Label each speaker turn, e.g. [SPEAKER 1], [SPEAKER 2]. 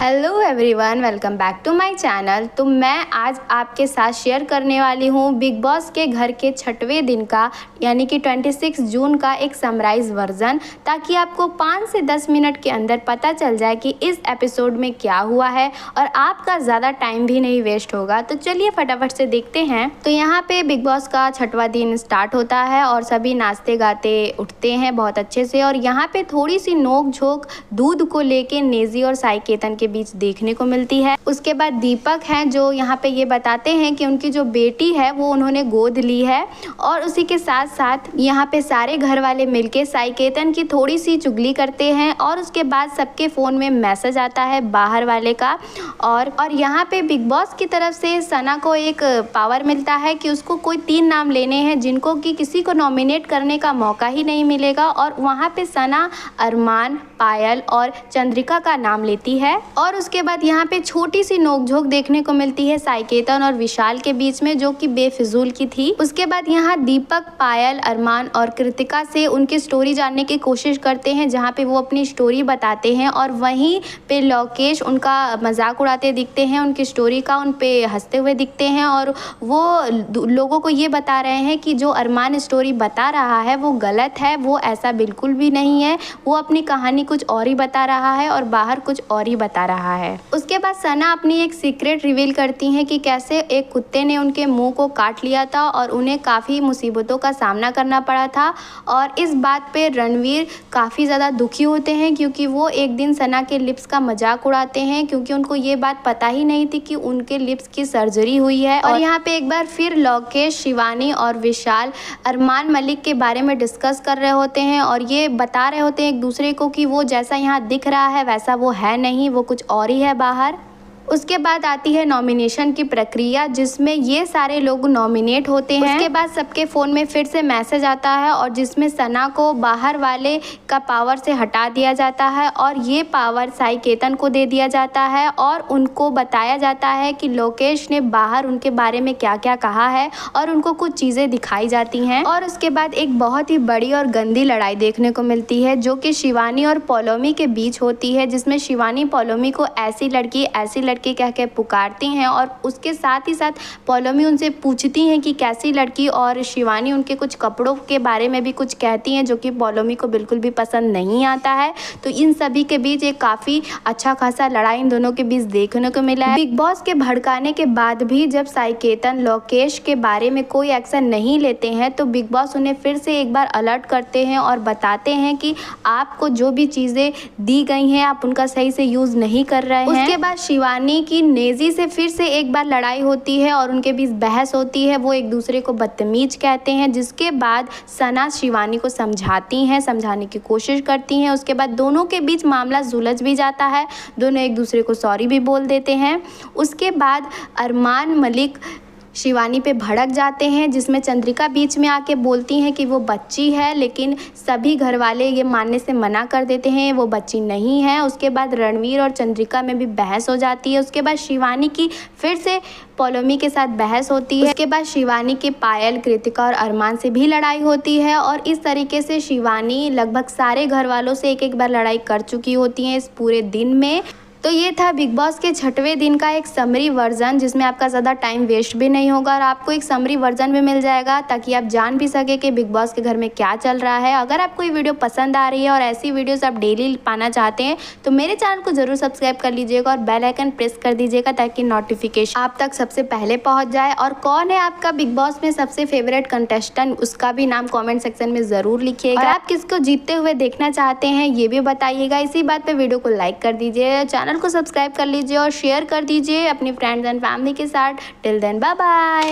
[SPEAKER 1] Hello everyone, welcome back to my channel. तो मैं आज आपके साथ शेयर करने वाली हूँ बिग बॉस के घर के 6वें दिन का यानी कि 26 जून का एक समराइज वर्जन, ताकि आपको 5 से 10 मिनट के अंदर पता चल जाए कि इस एपिसोड में क्या हुआ है और आपका ज़्यादा टाइम भी नहीं वेस्ट होगा। तो चलिए फटाफट से देखते हैं। तो यहाँ पे बिग बॉस का 6वां दिन स्टार्ट होता है और सभी नाचते गाते उठते हैं बहुत अच्छे से। और यहाँ पे थोड़ी सी नोक झोंक दूध को लेके नेजी और साई केतन के बीच देखने को मिलती है। उसके बाद दीपक हैं जो यहाँ पे ये बताते हैं कि उनकी जो बेटी है वो उन्होंने गोद ली है। और उसी के साथ साथ यहाँ पे सारे घर वाले मिलके साई केतन की थोड़ी सी चुगली करते हैं। और उसके बाद सबके फ़ोन में मैसेज आता है बाहर वाले का। और यहाँ पे बिग बॉस की तरफ से सना को एक पावर मिलता है कि उसको कोई 3 नाम लेने हैं जिनको कि किसी को नॉमिनेट करने का मौका ही नहीं मिलेगा। और वहाँ पे सना अरमान, पायल और चंद्रिका का नाम लेती है। और उसके बाद यहाँ पे छोटी सी नोकझोंक देखने को मिलती है साई केतन और विशाल के बीच में, जो कि बेफिजूल की थी। उसके बाद यहाँ दीपक, पायल, अरमान और कृतिका से उनकी स्टोरी जानने की कोशिश करते हैं, जहाँ पे वो अपनी स्टोरी बताते हैं। और वहीं पे लोकेश उनका मजाक उड़ाते दिखते हैं, उनकी स्टोरी का उन पे हंसते हुए दिखते हैं। और वो लोगों को ये बता रहे हैं कि जो अरमान स्टोरी बता रहा है वो गलत है, वो ऐसा बिल्कुल भी नहीं है, वो अपनी कहानी कुछ और ही बता रहा है और बाहर कुछ और ही बता रहा है। उसके बाद सना अपनी एक सीक्रेट रिवील करती हैं कि कैसे एक कुत्ते ने उनके मुंह को काट लिया था और उन्हें काफ़ी मुसीबतों का सामना करना पड़ा था। और इस बात पे रणवीर काफ़ी ज़्यादा दुखी होते हैं, क्योंकि वो एक दिन सना के लिप्स का मजाक उड़ाते हैं, क्योंकि उनको ये बात पता ही नहीं थी कि उनके लिप्स की सर्जरी हुई है। और यहाँ पे एक बार फिर लोकेश, शिवानी और विशाल अरमान मलिक के बारे में डिस्कस कर रहे होते हैं और ये बता रहे होते हैं एक दूसरे को कि वो जैसा यहाँ दिख रहा है वैसा वो है नहीं, वो कुछ और ही है बाहर। उसके बाद आती है नॉमिनेशन की प्रक्रिया, जिसमें ये सारे लोग नॉमिनेट होते हैं। उसके बाद सबके फ़ोन में फिर से मैसेज आता है और जिसमें सना को बाहर वाले का पावर से हटा दिया जाता है और ये पावर साई केतन को दे दिया जाता है। और उनको बताया जाता है कि लोकेश ने बाहर उनके बारे में क्या क्या कहा है और उनको कुछ चीज़ें दिखाई जाती हैं। और उसके बाद एक बहुत ही बड़ी और गंदी लड़ाई देखने को मिलती है, जो कि शिवानी और पौलोमी के बीच होती है, जिसमें शिवानी पौलोमी को ऐसी लड़की कह के पुकारती हैं। और उसके साथ ही साथ पौलोमी उनसे पूछती हैं कि कैसी लड़की, और शिवानी उनके कुछ कपड़ों के बारे में भी कुछ कहती हैं, जो कि पौलोमी को बिल्कुल भी पसंद नहीं आता है। तो इन सभी के बीच एक काफ़ी अच्छा खासा लड़ाई इन दोनों के बीच देखने को मिला है। बिग बॉस के भड़काने के बाद भी जब साई केतन लोकेश के बारे में कोई एक्शन नहीं लेते हैं, तो बिग बॉस उन्हें फिर से एक बार अलर्ट करते हैं और बताते हैं कि आपको जो भी चीज़ें दी गई हैं आप उनका सही से यूज़ नहीं कर रहे हैं। उसके बाद शिवानी की नेजी से फिर से एक बार लड़ाई होती है और उनके बीच बहस होती है, वो एक दूसरे को बदतमीज कहते हैं। जिसके बाद सना शिवानी को समझाती हैं, समझाने की कोशिश करती हैं। उसके बाद दोनों के बीच मामला सुलझ भी जाता है, दोनों एक दूसरे को सॉरी भी बोल देते हैं। उसके बाद अरमान मलिक शिवानी पे भड़क जाते हैं, जिसमें चंद्रिका बीच में आके बोलती हैं कि वो बच्ची है, लेकिन सभी घर वाले ये मानने से मना कर देते हैं वो बच्ची नहीं है। उसके बाद रणवीर और चंद्रिका में भी बहस हो जाती है। उसके बाद शिवानी की फिर से पौलोमी के साथ बहस होती है। उसके बाद शिवानी की पायल, कृतिका और अरमान से भी लड़ाई होती है। और इस तरीके से शिवानी लगभग सारे घर वालों से एक बार लड़ाई कर चुकी होती हैं इस पूरे दिन में। तो ये था बिग बॉस के 6वें दिन का एक समरी वर्जन, जिसमें आपका ज़्यादा टाइम वेस्ट भी नहीं होगा और आपको एक समरी वर्जन भी मिल जाएगा, ताकि आप जान भी सके कि बिग बॉस के घर में क्या चल रहा है। अगर आपको ये वीडियो पसंद आ रही है और ऐसी वीडियोस आप डेली पाना चाहते हैं, तो मेरे चैनल को ज़रूर सब्सक्राइब कर लीजिएगा और बेल आइकन प्रेस कर दीजिएगा, ताकि नोटिफिकेशन आप तक सबसे पहले पहुँच जाए। और कौन है आपका बिग बॉस में सबसे फेवरेट कंटेस्टेंट, उसका भी नाम कॉमेंट सेक्शन में ज़रूर लिखिएगा। और आप किसको जीतते हुए देखना चाहते हैं ये भी बताइएगा। इसी बात पर वीडियो को लाइक कर दीजिए, चैनल को सब्सक्राइब कर लीजिए और शेयर कर दीजिए अपनी फ्रेंड्स एंड फैमिली के साथ। Till then bye bye.